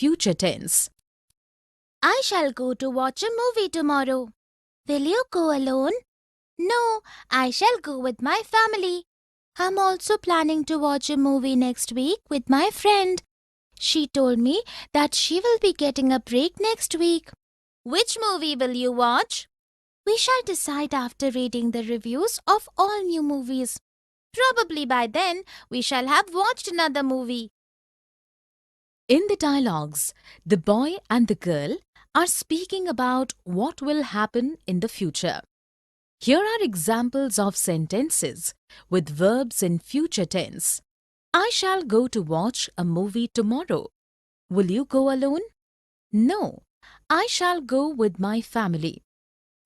future tense. I shall go to watch a movie tomorrow. Will you go alone? No, I shall go with my family. I'm also planning to watch a movie next week with my friend. She told me that she will be getting a break next week. Which movie will you watch? We shall decide after reading the reviews of all new movies. Probably by then we shall have watched another movie. In the dialogues, the boy and the girl are speaking about what will happen in the future. Here are examples of sentences with verbs in future tense. I shall go to watch a movie tomorrow. Will you go alone? No, I shall go with my family.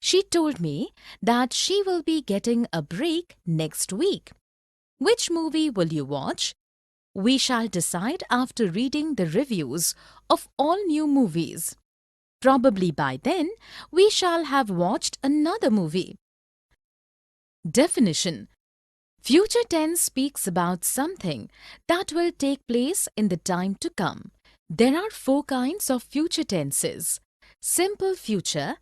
She told me that she will be getting a break next week. Which movie will you watch? We shall decide after reading the reviews of all new movies. Probably by then, we shall have watched another movie. Definition: future tense speaks about something that will take place in the time to come. There are 4 kinds of future tenses: simple future,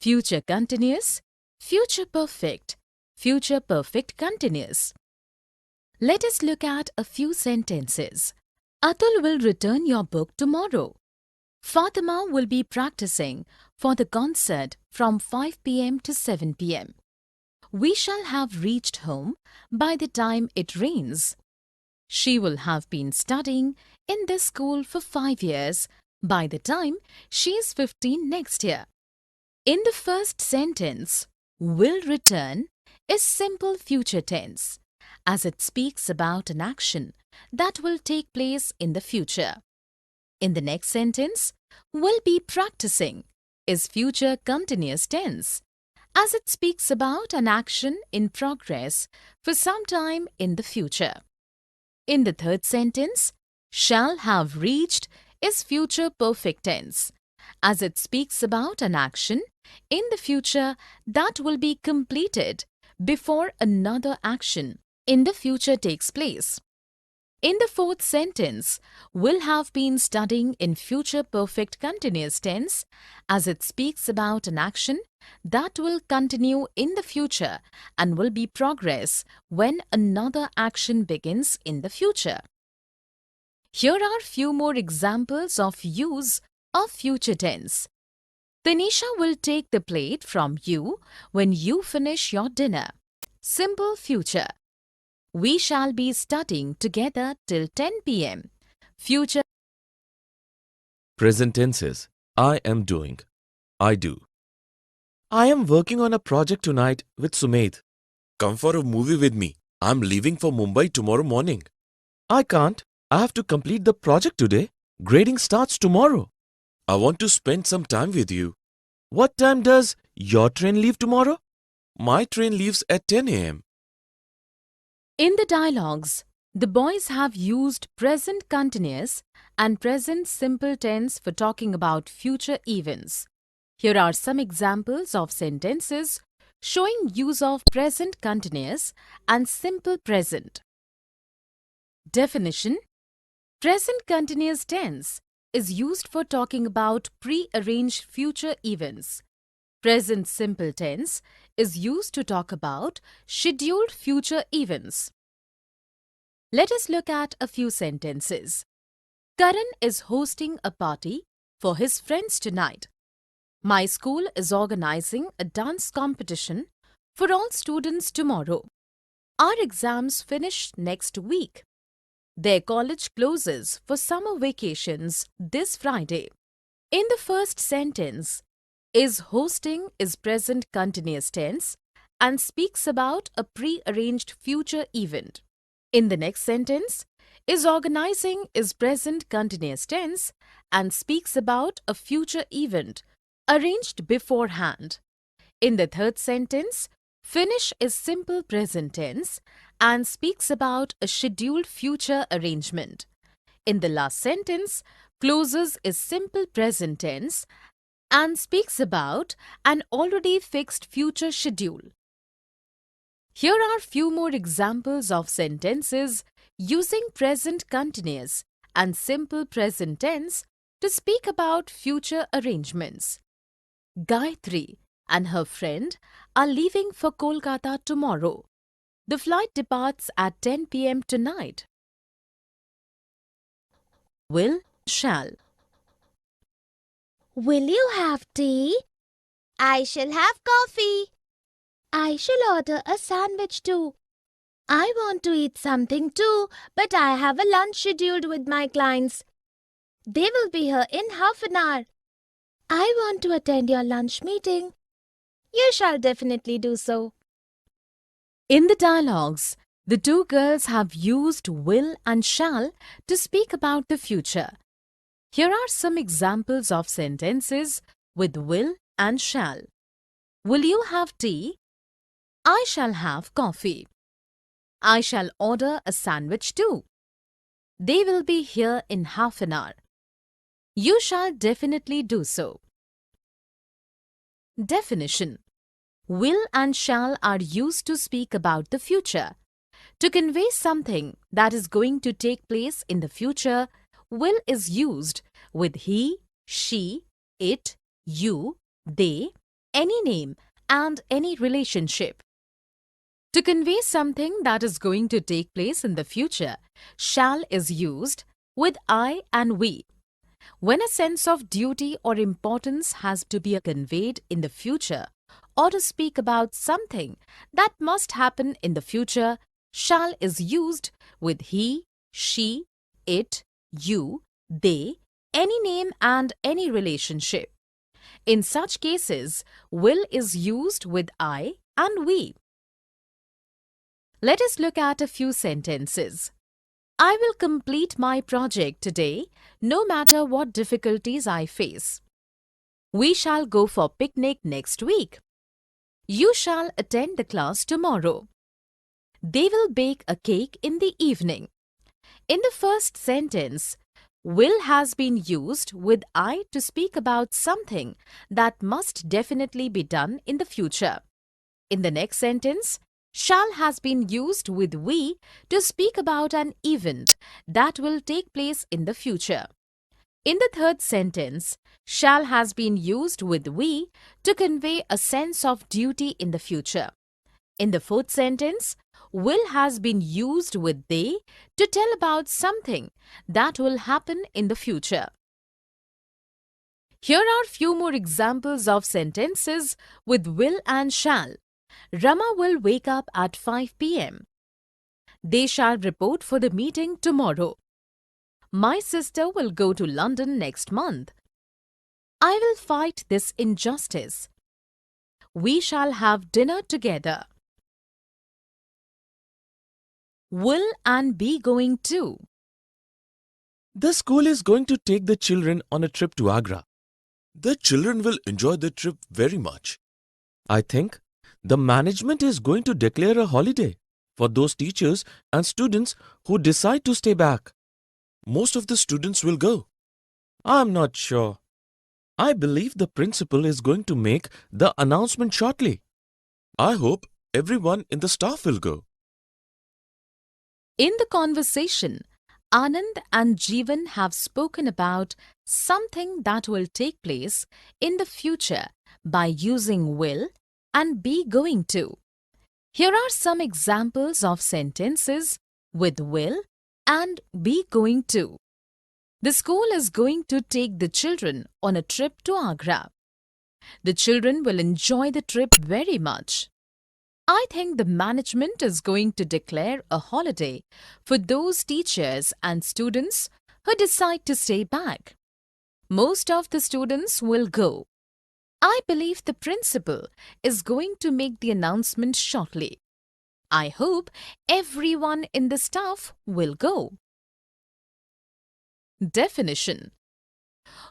future continuous, future perfect, future perfect continuous. Let us look at a few sentences. Atul will return your book tomorrow. Fatima will be practicing for the concert from 5 p.m. to 7 p.m. We shall have reached home by the time it rains. She will have been studying in this school for 5 years by the time she is 15 next year. In the first sentence, will return is simple future tense, as it speaks about an action that will take place in the future. In the next sentence, will be practicing is future continuous tense, as it speaks about an action in progress for some time in the future. In the third sentence, shall have reached is future perfect tense, as it speaks about an action in the future that will be completed before another action in the future takes place. In the fourth sentence, will have been studying in future perfect continuous tense, as it speaks about an action that will continue in the future and will be progress when another action begins in the future. Here are few more examples of use of future tense. Tanisha will take the plate from you when you finish your dinner. Simple future. We shall be studying together till 10 p.m. Future. Present tenses. I am doing. I do. I am working on a project tonight with Sumedh. Come for a movie with me. I'm leaving for Mumbai tomorrow morning. I can't. I have to complete the project today. Grading starts tomorrow. I want to spend some time with you. What time does your train leave tomorrow? My train leaves at 10 a.m. In the dialogues, the boys have used present continuous and present simple tense for talking about future events. Here are some examples of sentences showing use of present continuous and simple present. Definition: present continuous tense is used for talking about pre-arranged future events. Present simple tense is used to talk about scheduled future events. Let us look at a few sentences. Karan is hosting a party for his friends tonight. My school is organizing a dance competition for all students tomorrow. Our exams finish next week. Their college closes for summer vacations this Friday. In the first sentence, is hosting is present continuous tense and speaks about a pre-arranged future event. In the next sentence, is organizing is present continuous tense and speaks about a future event arranged beforehand. In the third sentence, finish is simple present tense and speaks about a scheduled future arrangement. In the last sentence, closes is simple present tense and speaks about an already fixed future schedule. Here are few more examples of sentences using present continuous and simple present tense to speak about future arrangements. Gayatri and her friend are leaving for Kolkata tomorrow. The flight departs at 10 p.m. tonight. Will, shall. Will you have tea? I shall have coffee. I shall order a sandwich too. I want to eat something too, but I have a lunch scheduled with my clients. They will be here in half an hour. I want to attend your lunch meeting. You shall definitely do so. In the dialogues, the two girls have used will and shall to speak about the future. Here are some examples of sentences with will and shall. Will you have tea? I shall have coffee. I shall order a sandwich too. They will be here in half an hour. You shall definitely do so. Definition. Will and shall are used to speak about the future. To convey something that is going to take place in the future, will is used with he, she, it, you, they, any name, and any relationship. To convey something that is going to take place in the future, shall is used with I and we. When a sense of duty or importance has to be conveyed in the future, or to speak about something that must happen in the future, shall is used with he, she, it, you, they, any name and any relationship. In such cases, will is used with I and we. Let us look at a few sentences. I will complete my project today, no matter what difficulties I face. We shall go for picnic next week. You shall attend the class tomorrow. They will bake a cake in the evening. In the first sentence, will has been used with I to speak about something that must definitely be done in the future. In the next sentence, shall has been used with we to speak about an event that will take place in the future. In the third sentence, shall has been used with we to convey a sense of duty in the future. In the fourth sentence, will has been used with they to tell about something that will happen in the future. Here are few more examples of sentences with will and shall. Rama will wake up at 5 p.m. They shall report for the meeting tomorrow. My sister will go to London next month. I will fight this injustice. We shall have dinner together. Will and be going to. The school is going to take the children on a trip to Agra. The children will enjoy the trip very much. I think the management is going to declare a holiday for those teachers and students who decide to stay back. Most of the students will go. I'm not sure. I believe the principal is going to make the announcement shortly. I hope everyone in the staff will go. In the conversation, Anand and Jeevan have spoken about something that will take place in the future by using will and be going to. Here are some examples of sentences with will and be going to. The school is going to take the children on a trip to Agra. The children will enjoy the trip very much. I think the management is going to declare a holiday for those teachers and students who decide to stay back. Most of the students will go. I believe the principal is going to make the announcement shortly. I hope everyone in the staff will go. Definition.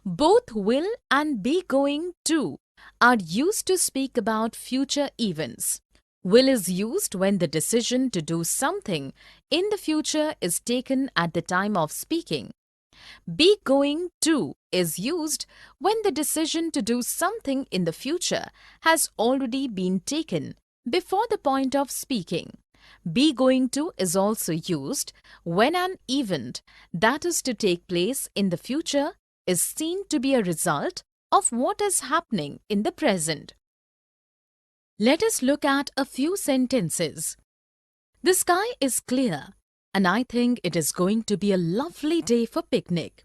Both will and be going to are used to speak about future events. Will is used when the decision to do something in the future is taken at the time of speaking. Be going to is used when the decision to do something in the future has already been taken before the point of speaking. Be going to is also used when an event that is to take place in the future is seen to be a result of what is happening in the present. Let us look at a few sentences. The sky is clear, and I think it is going to be a lovely day for picnic.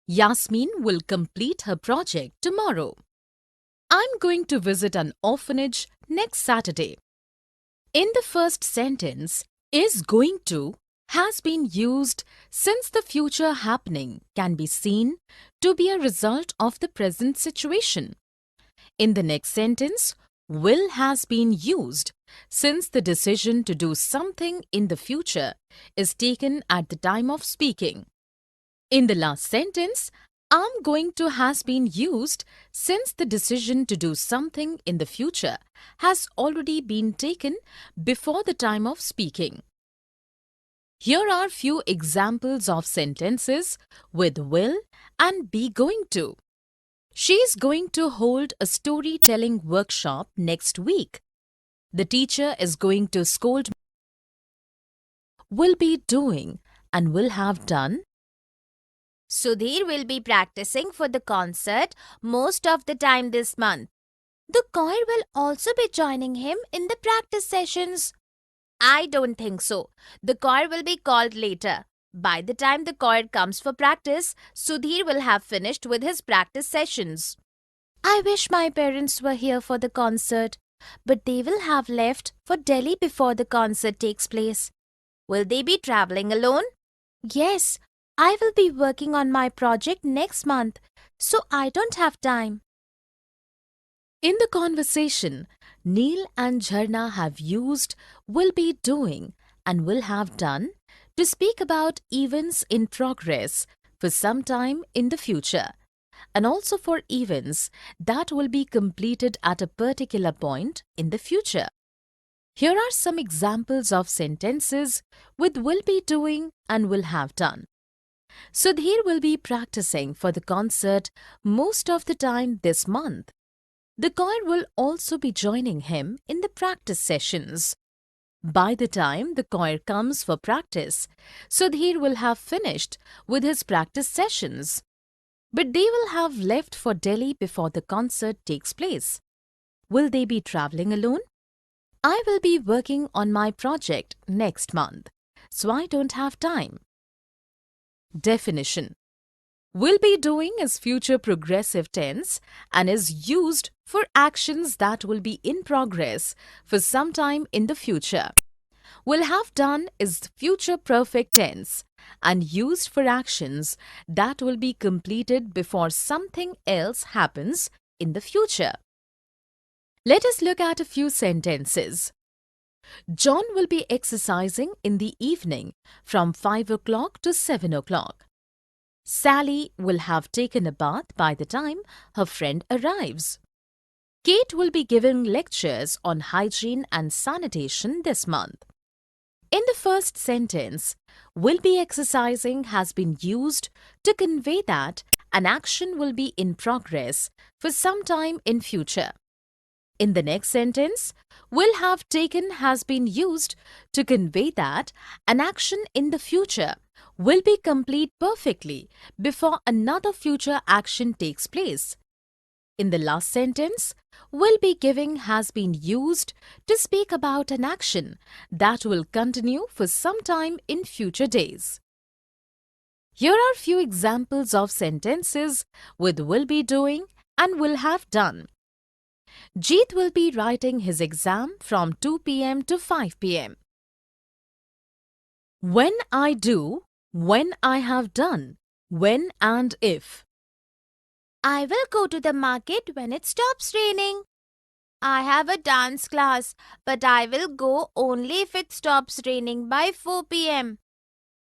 Yasmin will complete her project tomorrow. I'm going to visit an orphanage next Saturday. In the first sentence, is going to has been used since the future happening can be seen to be a result of the present situation. In the next sentence, will has been used since the decision to do something in the future is taken at the time of speaking. In the last sentence, I'm going to has been used since the decision to do something in the future has already been taken before the time of speaking. Here are few examples of sentences with will and be going to. She is going to hold a storytelling workshop next week. The teacher is going to scold me. Will be doing and will have done. Sudhir will be practicing for the concert most of the time this month. The choir will also be joining him in the practice sessions. I don't think so. The choir will be called later. By the time the choir comes for practice, Sudhir will have finished with his practice sessions. I wish my parents were here for the concert, but they will have left for Delhi before the concert takes place. Will they be traveling alone? Yes, I will be working on my project next month, so I don't have time. In the conversation, Neil and Jharna have used will be doing and will have done to speak about events in progress for some time in the future, and also for events that will be completed at a particular point in the future. Here are some examples of sentences with will be doing and will have done. Sudhir will be practicing for the concert most of the time this month. The choir will also be joining him in the practice sessions. By the time the choir comes for practice, Sudhir will have finished with his practice sessions. But they will have left for Delhi before the concert takes place. Will they be traveling alone? I will be working on my project next month, so I don't have time. Definition. Will be doing is future progressive tense and is used for actions that will be in progress for some time in the future. Will have done is future perfect tense and used for actions that will be completed before something else happens in the future. Let us look at a few sentences. John will be exercising in the evening from 5 o'clock to 7 o'clock. Sally will have taken a bath by the time her friend arrives. Kate will be giving lectures on hygiene and sanitation this month. In the first sentence, will be exercising has been used to convey that an action will be in progress for some time in future. In the next sentence, will have taken has been used to convey that an action in the future will be complete perfectly before another future action takes place. In the last sentence, will be giving has been used to speak about an action that will continue for some time in future days. Here are few examples of sentences with will be doing and will have done. Jeet will be writing his exam from 2 p.m. to 5 p.m. When I do, when I have done, when and if. I will go to the market when it stops raining. I have a dance class, but I will go only if it stops raining by 4 p.m.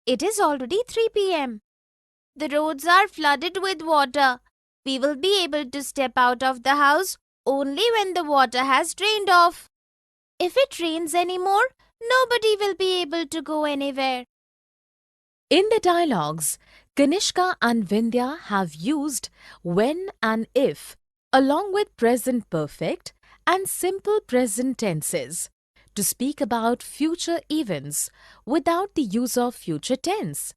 It is already 3 p.m. The roads are flooded with water. We will be able to step out of the house only when the water has drained off. If it rains anymore, nobody will be able to go anywhere. In the dialogues, Kanishka and Vindhya have used when and if along with present perfect and simple present tenses to speak about future events without the use of future tense.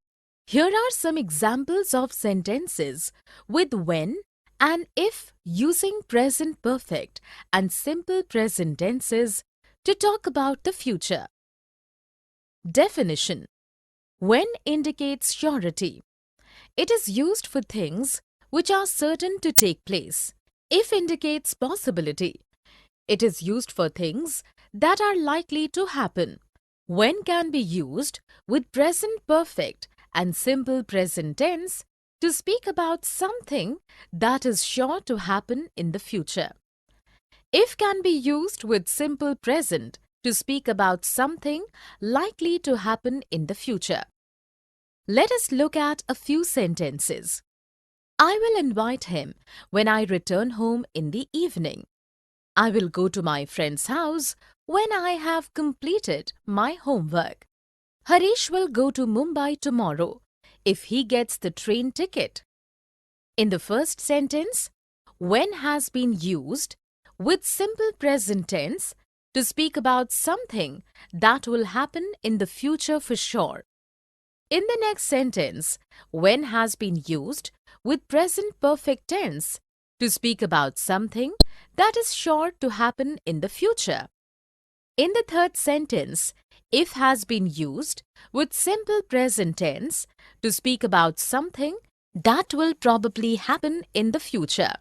Here are some examples of sentences with when and if using present perfect and simple present tenses to talk about the future. Definition: when indicates surety. It is used for things which are certain to take place. If indicates possibility. It is used for things that are likely to happen. When can be used with present perfect and simple present tense to speak about something that is sure to happen in the future. If can be used with simple present to speak about something likely to happen in the future. Let us look at a few sentences. I will invite him when I return home in the evening. I will go to my friend's house when I have completed my homework. Harish will go to Mumbai tomorrow if he gets the train ticket. In the first sentence, when has been used with simple present tense to speak about something that will happen in the future for sure. In the next sentence, when has been used with present perfect tense to speak about something that is sure to happen in the future. In the third sentence, if has been used with simple present tense to speak about something that will probably happen in the future.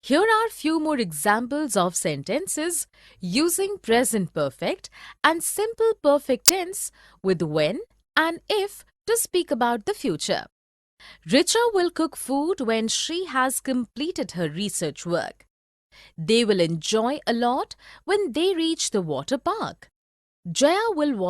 Here are few more examples of sentences using present perfect and simple perfect tense with when and if to speak about the future. Richa will cook food when she has completed her research work. They will enjoy a lot when they reach the water park. Jaya will watch